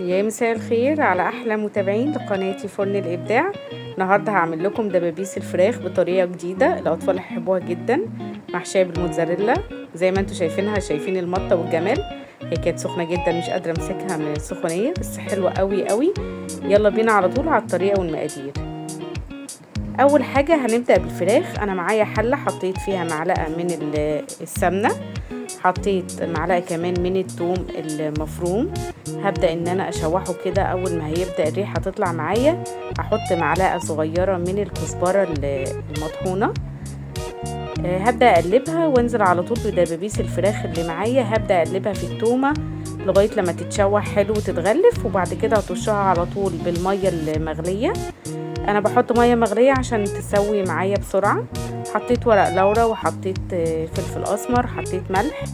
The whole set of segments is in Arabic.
يا مساء الخير على احلى متابعين لقناتي فرن الابداع. النهارده هعمل لكم دبابيس الفراخ بطريقه جديده الاطفال هيحبوها جدا، محشيه بالموتزاريلا. زي ما انتم شايفينها، شايفين المطه والجمال. هي كانت سخنه جدا، مش قادره امسكها من السخونيه، بس حلوه قوي قوي. يلا بينا على طول على الطريقه والمقادير. اول حاجه هنبدا بالفراخ. انا معايا حله حطيت فيها معلقه من السمنه، حطيت معلقه كمان من الثوم المفروم. هبدا ان انا اشوحه كده. اول ما هيبدا الريحه تطلع معايا هحط معلقه صغيره من الكزبره المطحونه. هبدا اقلبها وانزل على طول بدبابيس الفراخ اللي معايا. هبدا اقلبها في التومه لغايه لما تتشوح حلو وتتغلف، وبعد كده هطشها على طول بالميه المغليه. انا بحط ميه مغليه عشان تسوي معايا بسرعه. حطيت ورق لورا وحطيت فلفل اسمر، حطيت ملح.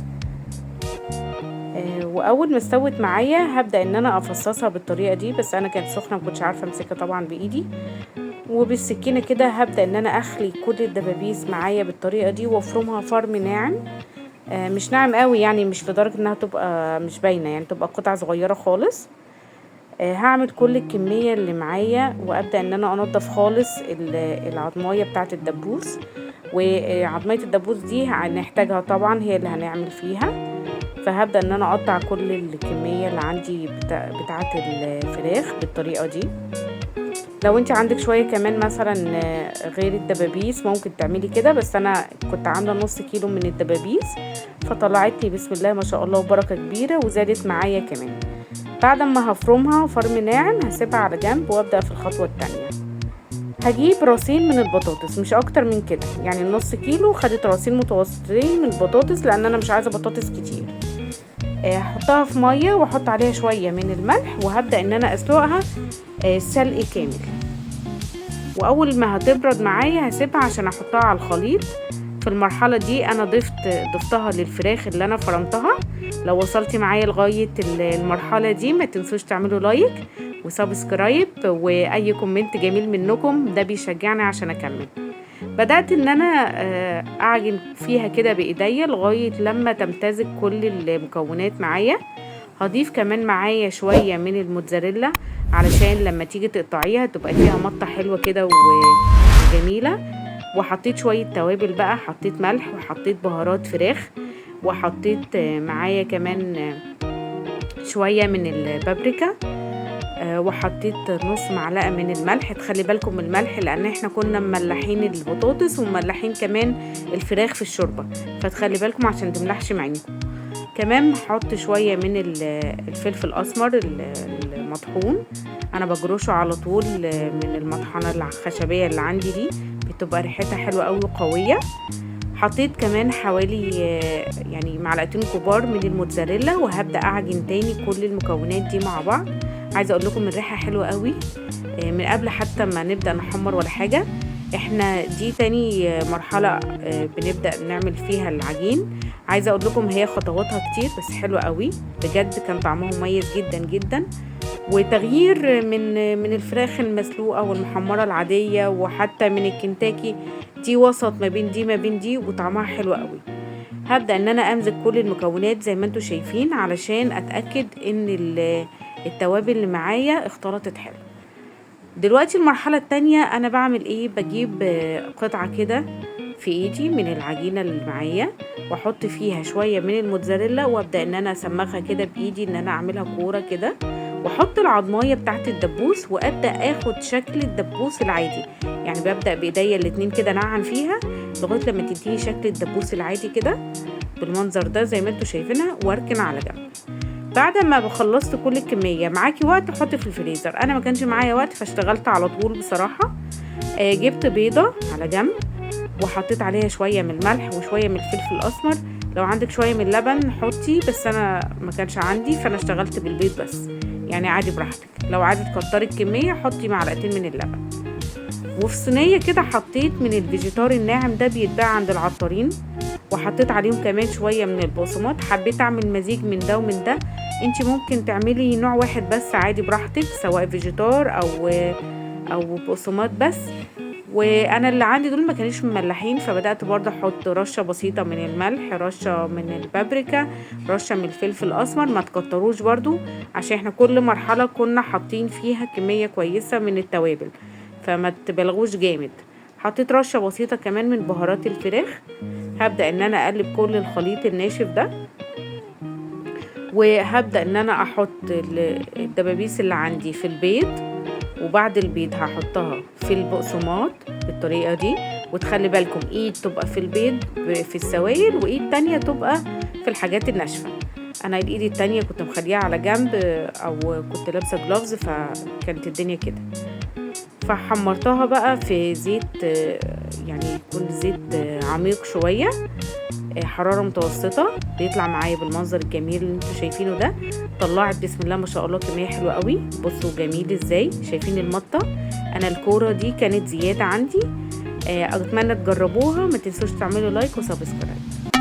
واول ما استوت معايا هبدا ان انا افصصها بالطريقه دي، بس انا كانت سخنه مكنتش عارفه امسكها طبعا بايدي. وبالسكينه كده هبدا ان انا اخلي كل الدبابيس معايا بالطريقه دي وافرمها فرم ناعم. مش ناعم قوي يعني، مش لدرجه انها تبقى مش باينه، يعني تبقى قطع صغيره خالص. هعمل كل الكمية اللي معايا وابدأ ان انا انضف خالص العضماية بتاعة الدبوس. وعضمية الدبوس دي هنحتاجها طبعا، هي اللي هنعمل فيها. فهبدأ ان انا اقطع كل الكمية اللي عندي بتاعة الفراخ بالطريقة دي. لو انت عندك شوية كمان مثلا غير الدبابيس ممكن تعملي كده، بس انا كنت عاملة نص كيلو من الدبابيس فطلعتني بسم الله ما شاء الله وبركة كبيرة وزادت معايا كمان. بعد ما هفرمها فرم ناعم هسيبها على جنب وابدأ في الخطوة التانية. هجيب راسين من البطاطس، مش اكتر من كده، يعني النص كيلو خدت راسين متوسطين من البطاطس لان انا مش عايزة بطاطس كتير. هحطها في مية واحط عليها شوية من الملح وهبدأ ان انا اسلقها سلق كامل. واول ما هتبرد معايا هسيبها عشان احطها على الخليط. في المرحلة دي انا ضفتها للفراخ اللي انا فرمتها. لو وصلتي معايا لغاية المرحلة دي ما تنسوش تعملوا لايك وسبسكرايب واي كومنت جميل منكم، ده بيشجعني عشان اكمل. بدأت ان انا اعجن فيها كده بايديا لغاية لما تمتزج كل المكونات معايا. هضيف كمان معايا شوية من الموتزاريلا علشان لما تيجي تقطعيها تبقى فيها مطة حلوة كده وجميلة. وحطيت شوية توابل بقى، حطيت ملح وحطيت بهارات فراخ، وحطيت معايا كمان شوية من البابريكا، وحطيت نص معلقة من الملح. تخلي بالكم من الملح لان احنا كنا مملحين البطاطس ومملحين كمان الفراخ في الشوربة، فتخلي بالكم عشان تملحش معاكم. كمان هحط شوية من الفلفل الاسمر المطحون. انا بجرشه على طول من المطحنة الخشبية اللي عندي دي، بتبقى ريحتها حلوة قوي وقوية. حطيت كمان حوالي يعني معلقتين كبار من الموتزاريلا وهبدأ اعجن تاني كل المكونات دي مع بعض. عايزه اقول لكم الريحه حلوه قوي من قبل حتى ما نبدأ نحمر ولا حاجه. احنا دي تاني مرحله بنبدأ نعمل فيها العجين. عايزه اقول لكم هي خطواتها كتير بس حلوه قوي بجد، كان طعمها مميز جدا جدا. وتغيير من الفراخ المسلوقه والمحمره العاديه وحتى من الكنتاكي، دي وسط ما بين دي ما بين دي وطعمها حلو قوي. هبدأ ان انا امزج كل المكونات زي ما انتم شايفين علشان اتأكد ان التوابل اللي معايا اختلطت حلو. دلوقتي المرحلة التانية انا بعمل ايه؟ بجيب قطعة كده في ايدي من العجينة اللي معايا واحط فيها شوية من الموتزاريلا وابدأ ان انا اسمخها كده بايدي، ان انا اعملها كورة كده، واحط العضمايه بتاعت الدبوس وابدا اخد شكل الدبوس العادي. يعني ببدا بايديا الاتنين كده انعم فيها لغايه لما تديني شكل الدبوس العادي كده بالمنظر ده زي ما انتوا شايفينها، واركن على جنب. بعد ما بخلصت كل الكميه، معاكي وقت حطي في الفريزر. انا ما كانش معايا وقت فاشتغلت على طول بصراحه. جبت بيضه على جنب وحطيت عليها شويه من الملح وشويه من الفلفل الاسمر. لو عندك شويه من اللبن حطي، بس انا ما كانش عندي فانا اشتغلت بالبيض بس، يعني عادي براحتك. لو عايزه تكتري الكميه حطي معلقتين من اللبن. وفي صينيه كده حطيت من الفيجيتار الناعم ده، بيتباع عند العطارين، وحطيت عليهم كمان شويه من البقسماط. حبيت اعمل مزيج من ده ومن ده. انت ممكن تعملي نوع واحد بس عادي براحتك، سواء فيجيتار او بقسماط بس. وانا اللي عندي دول ما كانوش مملحين، فبدات برضه احط رشه بسيطه من الملح، رشه من البابريكا، رشه من الفلفل الاسمر، ما تكتروش برضه عشان احنا كل مرحله كنا حاطين فيها كميه كويسه من التوابل، فما تبالغوش جامد. حطيت رشه بسيطه كمان من بهارات الفراخ. هبدا ان انا اقلب كل الخليط الناشف ده، وهبدا ان انا احط الدبابيس اللي عندي في البيض، وبعد البيض هحطها في البقسماط بالطريقه دي. وتخلي بالكم ايد تبقى في البيض في السوائل، وايد تانية تبقى في الحاجات الناشفه. انا الايد التانية كنت مخليها على جنب، او كنت لابسه جلوفز، فكانت الدنيا كده. فحمرتها بقى في زيت، يعني يكون زيت عميق شويه، حرارة متوسطة، بيطلع معايا بالمنظر الجميل اللي انتوا شايفينه ده. طلعت بسم الله ما شاء الله كمية حلوة قوي. بصوا جميل ازاي، شايفين المطة؟ انا الكورة دي كانت زيادة عندي. اتمنى تجربوها، ما تنسوش تعملوا لايك وسبسكرايب.